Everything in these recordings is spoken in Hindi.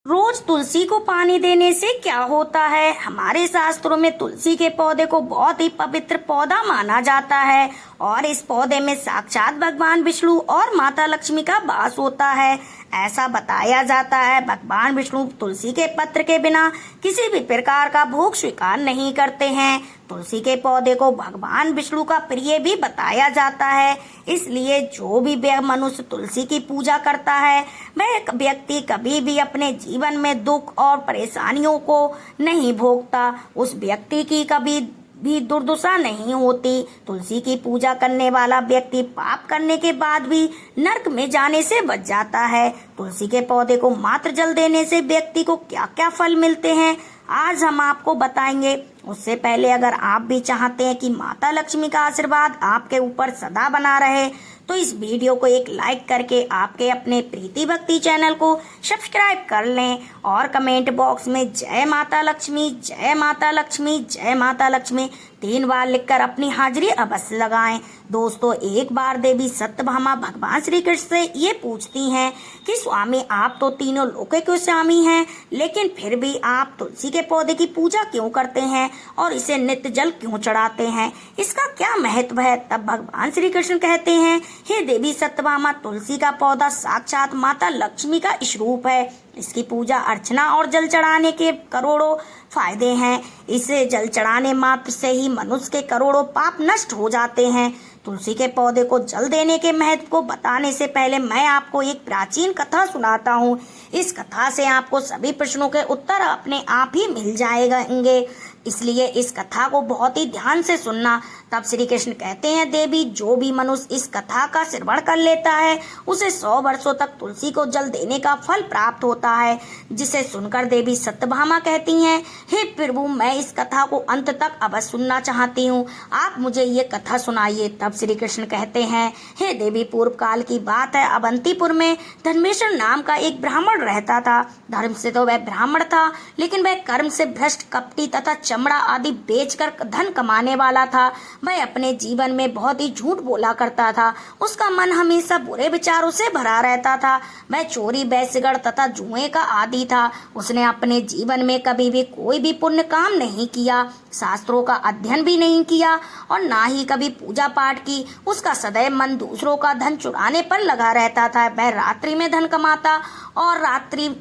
रोज तुलसी को पानी देने से क्या होता है। हमारे शास्त्रों में तुलसी के पौधे को बहुत ही पवित्र पौधा माना जाता है और इस पौधे में साक्षात भगवान विष्णु और माता लक्ष्मी का वास होता है। ऐसा बताया जाता है भगवान विष्णु तुलसी के पत्र के बिना किसी भी प्रकार का भोग स्वीकार नहीं करते हैं। तुलसी के पौधे को भगवान विष्णु का प्रिय भी बताया जाता है, इसलिए जो भी मनुष्य तुलसी की पूजा करता है वह व्यक्ति कभी भी अपने जीवन में दुख और परेशानियों को नहीं भोगता, उस व्यक्ति की कभी भी दुर्दशा नहीं होती। तुलसी की पूजा करने वाला व्यक्ति पाप करने के बाद भी नरक में जाने से बच जाता है। तुलसी के पौधे को मात्र जल देने से व्यक्ति को क्या क्या फल मिलते हैं आज हम आपको बताएंगे। उससे पहले अगर आप भी चाहते हैं कि माता लक्ष्मी का आशीर्वाद आपके ऊपर सदा बना रहे तो इस वीडियो को एक लाइक करके आपके अपने प्रीति भक्ति चैनल को सब्सक्राइब कर लें और कमेंट बॉक्स में जय माता लक्ष्मी, जय माता लक्ष्मी, जय माता लक्ष्मी 3 बार लिखकर अपनी हाजिरी अवश्य लगाएं। दोस्तों, एक बार देवी सत्यभामा भगवान श्री कृष्ण से ये पूछती हैं कि स्वामी आप तो तीनों लोकों के स्वामी हैं, लेकिन फिर भी आप तुलसी के पौधे की पूजा क्यों करते हैं और इसे नित्य जल क्यों चढ़ाते हैं, इसका क्या महत्व है। तब भगवान श्री कृष्ण कहते हैं, हे देवी सत्यभामा, तुलसी का पौधा साक्षात माता लक्ष्मी का स्वरूप है। इसकी पूजा अर्चना और जल चढ़ाने के करोड़ों फायदे हैं। इसे जल चढ़ाने मात्र से ही मनुष्य के करोड़ों पाप नष्ट हो जाते हैं। तुलसी के पौधे को जल देने के महत्व को बताने से पहले मैं आपको एक प्राचीन कथा सुनाता हूँ। इस कथा से आपको सभी प्रश्नों के उत्तर अपने आप ही मिल जाएंगे, इसलिए इस कथा को बहुत ही ध्यान से सुनना। तब श्री कृष्ण कहते हैं, देवी जो भी मनुष्य इस कथा का श्रवण कर लेता है उसे 100 वर्षों तक तुलसी को जल देने का फल प्राप्त होता है। जिसे सुनकर देवी सत्यभामा कहती हैं, हे प्रभु, मैं इस कथा को अंत तक अवश्य सुनना चाहती हूँ, आप मुझे ये कथा सुनाइए। तब श्री कृष्ण कहते हैं, हे देवी, पूर्व काल की बात है, अवंतीपुर में धर्मेश्वर नाम का एक ब्राह्मण रहता था। धर्म से तो वह ब्राह्मण था, लेकिन वह कर्म से भ्रष्ट, कपटी तथा चमड़ा आदि बेचकर धन कमाने वाला था। वह अपने जीवन में बहुत ही झूठ बोला करता था। उसका मन हमेशा बुरे विचारों से भरा रहता था। वह चोरी, बैसगढ़ तथा जुए का आदी था। उसने अपने जीवन में कभी भी कोई भी पुण्य काम नहीं किया, शास्त्रों का अध्ययन भी नहीं किया और ना ही कभी पूजा पाठ की। उसका सदैव मन दूसरों का धन चुराने पर लगा रहता था। वह रात्रि में धन कमाता और रात्रि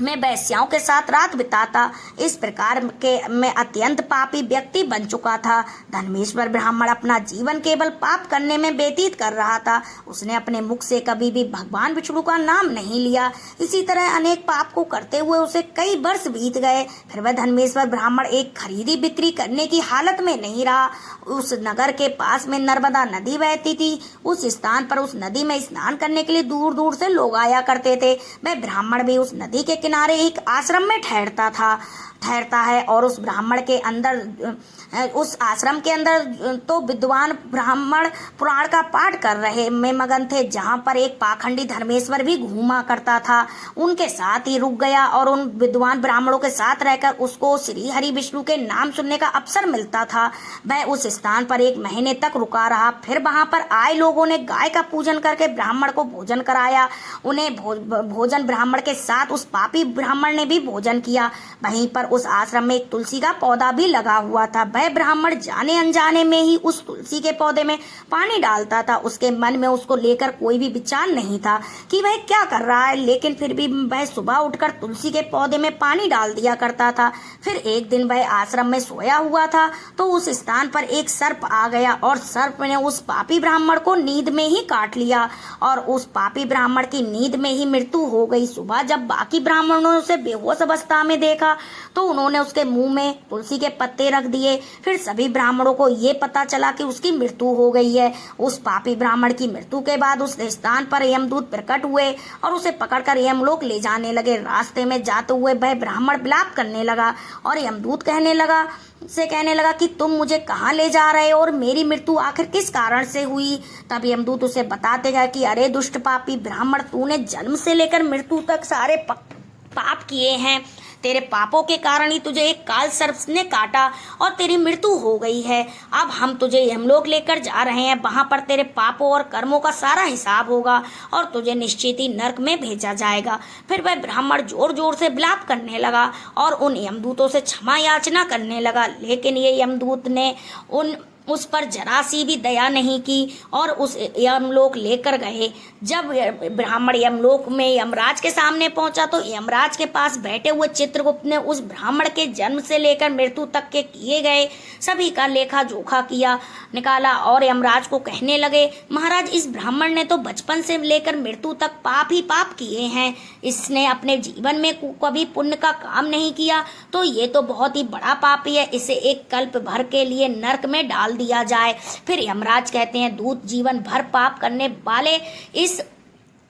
में वैश्याओं के साथ रात बिताता। इस प्रकार के में अत्यंत पापी व्यक्ति बन चुका था। धर्मेश्वर ब्राह्मण अपना जीवन केवल पाप करने में व्यतीत कर रहा था। उसने अपने मुख से कभी भी भगवान विष्णु का नाम नहीं लिया। इसी तरह अनेक पाप को करते हुए उसे कई वर्ष बीत गए। फिर वह धर्मेश्वर ब्राह्मण एक खरीदी बिक्री करने की हालत में नहीं रहा। उस नगर के पास में नर्मदा नदी बहती थी। उस स्थान पर उस नदी में स्नान करने के लिए दूर दूर से लोग आया करते थे। वह ब्राह्मण भी उस नदी के किनारे एक आश्रम में ठहरता है और उस आश्रम के अंदर तो विद्वान ब्राह्मण पुराण का पाठ कर रहे में मगन थे, जहाँ पर एक पाखंडी धर्मेश्वर भी घूमा करता था। उनके साथ ही रुक गया और उन विद्वान ब्राह्मणों के साथ रहकर उसको श्री हरि विष्णु के नाम सुनने का अवसर मिलता था। वह उस स्थान पर 1 महीने तक रुका रहा। फिर वहां पर आए लोगों ने गाय का पूजन करके ब्राह्मण को भोजन कराया। उन्हें भोजन ब्राह्मण के साथ उस पापी ब्राह्मण ने भी भोजन किया। वहीं पर उस आश्रम में एक तुलसी का पौधा भी लगा हुआ था। वह ब्राह्मण जाने अनजाने में ही उस तुलसी के पौधे में पानी डालता था। उसके मन में उसको लेकर कोई भी विचार नहीं था कि वह क्या कर रहा है, लेकिन फिर भी वह सुबह उठकर तुलसी के पौधे में पानी डाल दिया करता था। फिर एक दिन वह आश्रम में सोया हुआ था तो उस स्थान पर एक सर्प आ गया और सर्प ने उस पापी ब्राह्मण को नींद में ही काट लिया और उस पापी ब्राह्मण की नींद में ही मृत्यु हो गई। सुबह जब बाकी ब्राह्मणों ने उसे बेहोश अवस्था में देखा तो उन्होंने उसके मुंह में तुलसी के पत्ते रख दिए। फिर सभी ब्राह्मणों को ये पता चला कि उसकी मृत्यु हो गई है। उस पापी ब्राह्मण की मृत्यु के बाद उस स्थान पर यमदूत प्रकट हुए और उसे पकड़कर यमलोक ले जाने लगे। रास्ते में जाते हुए वह ब्राह्मण विलाप करने लगा और यमदूत कहने लगा कि तुम मुझे कहाँ ले जा रहे हो और मेरी मृत्यु आखिर किस कारण से हुई। तब यमदूत उसे बताते गए कि अरे दुष्ट पापी ब्राह्मण, तूने जन्म से लेकर मृत्यु तक सारे पाप किए हैं। तेरे पापों के कारण ही तुझे एक काल सर्प ने काटा और तेरी मृत्यु हो गई है। अब हम तुझे यमलोक लेकर जा रहे हैं, वहां पर तेरे पापों और कर्मों का सारा हिसाब होगा और तुझे निश्चित ही नरक में भेजा जाएगा। फिर वह ब्राह्मण जोर जोर से विलाप करने लगा और उन यमदूतों से क्षमा याचना करने लगा, लेकिन ये यमदूत ने उस पर जरा सी भी दया नहीं की और उस यमलोक लेकर गए। जब ब्राह्मण यमलोक में यमराज के सामने पहुंचा तो यमराज के पास बैठे हुए चित्रगुप्त ने उस ब्राह्मण के जन्म से लेकर मृत्यु तक के किए गए सभी का लेखा जोखा निकाला और यमराज को कहने लगे, महाराज, इस ब्राह्मण ने तो बचपन से लेकर मृत्यु तक पाप ही पाप किए हैं। इसने अपने जीवन में कभी पुण्य का काम नहीं किया, तो ये तो बहुत ही बड़ा पापी है। इसे एक कल्प भर के लिए नरक में डाल दिया जाए। फिर यमराज कहते हैं, दूत जीवन भर पाप करने वाले इस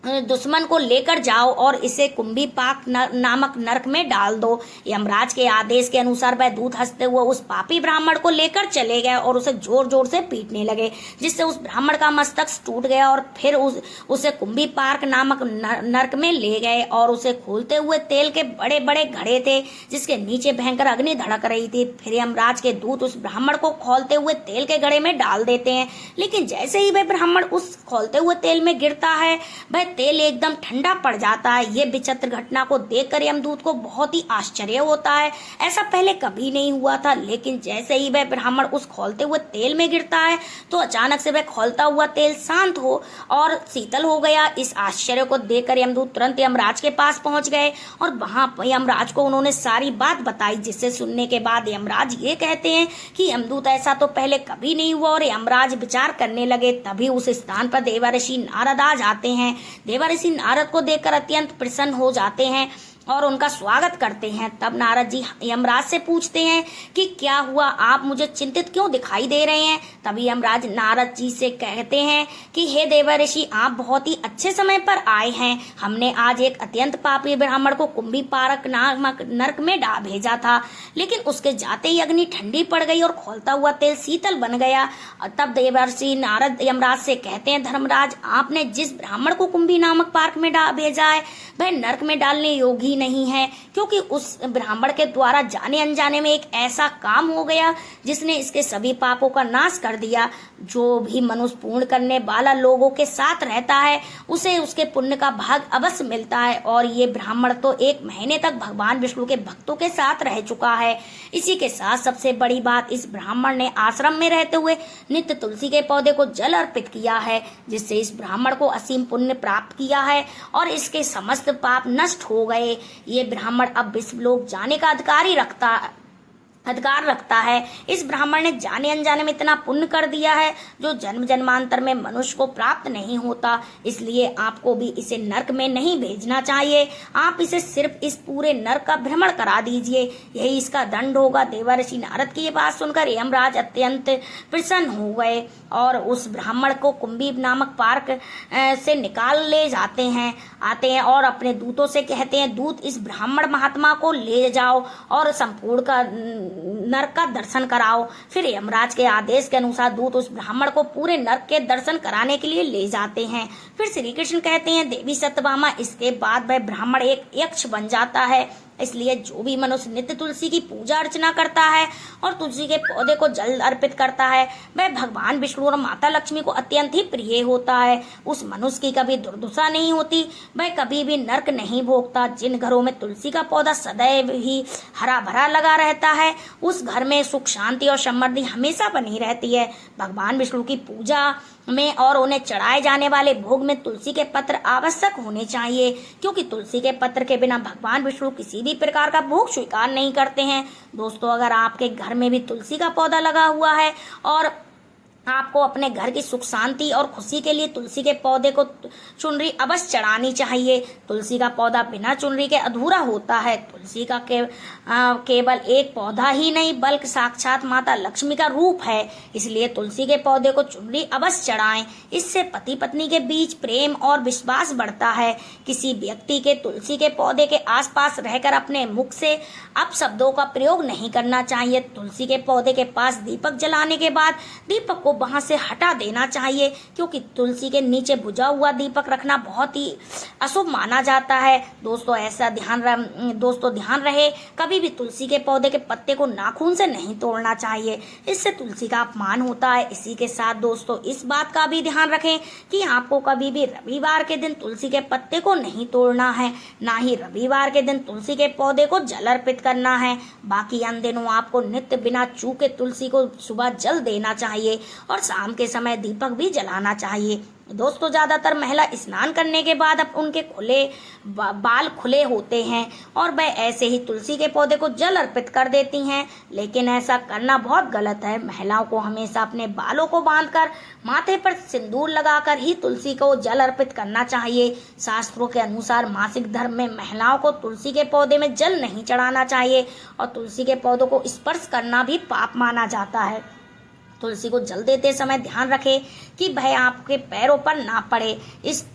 दुश्मन को लेकर जाओ और इसे कुंभी पाक नामक नरक में डाल दो। यमराज के आदेश के अनुसार वह दूत हंसते हुए उस पापी ब्राह्मण को लेकर चले गए और उसे जोर जोर से पीटने लगे, जिससे उस ब्राह्मण का मस्तक टूट गया और फिर उसे कुंभी पाक नामक नरक में ले गए और उसे खोलते हुए तेल के बड़े बड़े घड़े थे जिसके नीचे भयंकर अग्नि धड़क रही थी। फिर यमराज के दूत उस ब्राह्मण को खोलते हुए तेल के घड़े में डाल देते हैं, लेकिन जैसे ही वह ब्राह्मण उस खोलते हुए तेल में गिरता है वह तेल एकदम ठंडा पड़ जाता है। ये विचित्र घटना को देखकर यमदूत को बहुत ही आश्चर्य होता है। ऐसा पहले कभी नहीं हुआ था, लेकिन जैसे ही वह ब्राह्मण उस खोलते हुए तेल में गिरता है तो अचानक से वह खोलता हुआ तेल शांत हो और शीतल हो गया। इस आश्चर्य को देखकर यमदूत तुरंत यमराज के पास पहुंच गए और वहां यमराज को उन्होंने सारी बात बताई, जिससे सुनने के बाद यमराज ये कहते हैं कि यमदूत, ऐसा तो पहले कभी नहीं हुआ। और यमराज विचार करने लगे, तभी उस स्थान पर देवर्षि नारद आ जाते हैं। देवर्षि नारद को देखकर अत्यंत प्रसन्न हो जाते हैं और उनका स्वागत करते हैं। तब नारद जी यमराज से पूछते हैं कि क्या हुआ, आप मुझे चिंतित क्यों दिखाई दे रहे हैं। तभी यमराज नारद जी से कहते हैं कि हे देवर्षि, आप बहुत ही अच्छे समय पर आए हैं। हमने आज एक अत्यंत पापी ब्राह्मण को कुंभी पारक नामक नरक में भेजा था, लेकिन उसके जाते ही अग्नि ठंडी पड़ गई और खोलता हुआ तेल शीतल बन गया। तब देवर्षि नारद यमराज से कहते हैं, धर्मराज, आपने जिस ब्राह्मण को कुंभी नामक पार्क में भेजा है वह नरक में डालने योग्य नहीं है, क्योंकि उस ब्राह्मण के द्वारा जाने अनजाने में एक ऐसा काम हो गया जिसने इसके सभी पापों का नाश कर दिया। जो भी मनुष्य पूर्ण करने वाला लोगों के साथ रहता है उसे उसके पुण्य का भाग अवश्य मिलता है, और ये ब्राह्मण तो 1 महीने तक भगवान विष्णु के भक्तों के साथ रह चुका है। इसी के साथ सबसे बड़ी बात, इस ब्राह्मण ने आश्रम में रहते हुए नित्य तुलसी के पौधे को जल अर्पित किया है, जिससे इस ब्राह्मण को असीम पुण्य प्राप्त किया है और इसके समस्त पाप नष्ट हो गए। ये ब्राह्मण अब विश्वलोक जाने का अधिकार रखता है। इस ब्राह्मण ने जाने अनजाने में इतना पुण्य कर दिया है जो जन्म जन्मांतर में मनुष्य को प्राप्त नहीं होता, इसलिए आपको भी इसे नरक में नहीं भेजना चाहिए। आप इसे सिर्फ इस पूरे नरक का भ्रमण करा दीजिए, यही इसका दंड होगा। देवर्षि नारद की ये बात सुनकर यमराज अत्यंत प्रसन्न हो गए और उस ब्राह्मण को कुंभी नामक पार्क से निकाल ले आते हैं और अपने दूतों से कहते हैं, दूत, इस ब्राह्मण महात्मा को ले जाओ और संपूर्ण का नरक का दर्शन कराओ। फिर यमराज के आदेश के अनुसार दूत उस ब्राह्मण को पूरे नरक के दर्शन कराने के लिए ले जाते हैं। फिर श्री कृष्ण कहते हैं, देवी सत्यभामा, इसके बाद वह ब्राह्मण एक यक्ष बन जाता है। इसलिए जो भी मनुष्य नित्य तुलसी की पूजा अर्चना करता है और तुलसी के पौधे को जल अर्पित करता है वह भगवान विष्णु और माता लक्ष्मी को अत्यंत ही प्रिय होता है। उस मनुष्य की कभी दुर्दशा नहीं होती, वह कभी भी नरक नहीं भोगता। जिन घरों में तुलसी का पौधा सदैव ही हरा भरा लगा रहता है उस घर में सुख, शांति और समृद्धि हमेशा बनी रहती है। भगवान विष्णु की पूजा में और उन्हें चढ़ाए जाने वाले भोग में तुलसी के पत्र आवश्यक होने चाहिए, क्योंकि तुलसी के पत्र के बिना भगवान विष्णु किसी भी प्रकार का भोग स्वीकार नहीं करते हैं। दोस्तों, अगर आपके घर में भी तुलसी का पौधा लगा हुआ है और आपको अपने घर की सुख, शांति और खुशी के लिए तुलसी के पौधे को चुनरी अवश्य चढ़ानी चाहिए। तुलसी का पौधा बिना चुनरी के अधूरा होता है। तुलसी का केवल एक पौधा ही नहीं बल्कि साक्षात माता लक्ष्मी का रूप है, इसलिए तुलसी के पौधे को चुनरी अवश्य चढ़ाएं। इससे पति पत्नी के बीच प्रेम और विश्वास बढ़ता है। किसी व्यक्ति के तुलसी के पौधे के आसपास रहकर अपने मुख से अपशब्दों का प्रयोग नहीं करना चाहिए। तुलसी के पौधे के पास दीपक जलाने के बाद दीपक को वहां से हटा देना चाहिए, क्योंकि तुलसी के नीचे बुझा हुआ दीपक रखना बहुत ही अशुभ माना जाता है। दोस्तों ध्यान रहे, कभी भी तुलसी के पौधे के पत्ते को नाखून से नहीं तोड़ना चाहिए, इससे तुलसी का अपमान होता है। इसी के साथ दोस्तों इस बात का भी ध्यान रखें कि आपको कभी भी रविवार के दिन तुलसी के पत्ते को नहीं तोड़ना है, ना ही रविवार के दिन तुलसी के पौधे को जल अर्पित करना है। बाकी अन्य दिनों आपको नित्य बिना चूके तुलसी को सुबह जल देना चाहिए और शाम के समय दीपक भी जलाना चाहिए। दोस्तों ज्यादातर महिला स्नान करने के बाद अब उनके बाल खुले होते हैं और वह ऐसे ही तुलसी के पौधे को जल अर्पित कर देती हैं, लेकिन ऐसा करना बहुत गलत है। महिलाओं को हमेशा अपने बालों को बांधकर माथे पर सिंदूर लगाकर ही तुलसी को जल अर्पित करना चाहिए। शास्त्रों के अनुसार मासिक धर्म में महिलाओं को तुलसी के पौधे में जल नहीं चढ़ाना चाहिए और तुलसी के पौधों को स्पर्श करना भी पाप माना जाता है। तुलसी को जल देते समय ध्यान रखें कि वह आपके पैरों पर ना पड़े, इस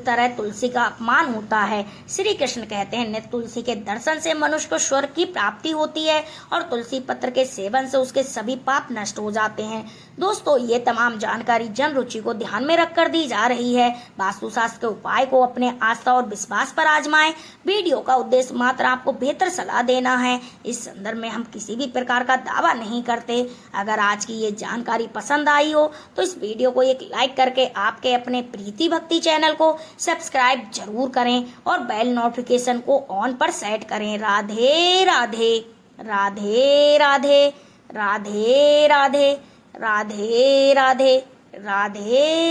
तरह तुलसी का अपमान होता है। श्री कृष्ण कहते हैं, नित्य तुलसी के दर्शन से मनुष्य को स्वर्ग की प्राप्ति होती है और तुलसी पत्र के सेवन से उसके सभी पाप नष्ट हो जाते हैं। दोस्तों ये तमाम जानकारी जन रुचि को ध्यान में रखकर दी जा रही है। वास्तुशास्त्र के उपाय को अपने आस्था और विश्वास पर आजमाएं। वीडियो का उद्देश्य मात्र आपको बेहतर सलाह देना है। इस संदर्भ में हम किसी भी प्रकार का दावा नहीं करते। अगर आज की ये जानकारी पसंद आई हो तो इस वीडियो को एक लाइक करके आपके अपने प्रीति भक्ति चैनल को सब्सक्राइब जरूर करें और बेल नोटिफिकेशन को ऑन पर सेट करें। राधे राधे, राधे राधे, राधे राधे, राधे राधे, राधे।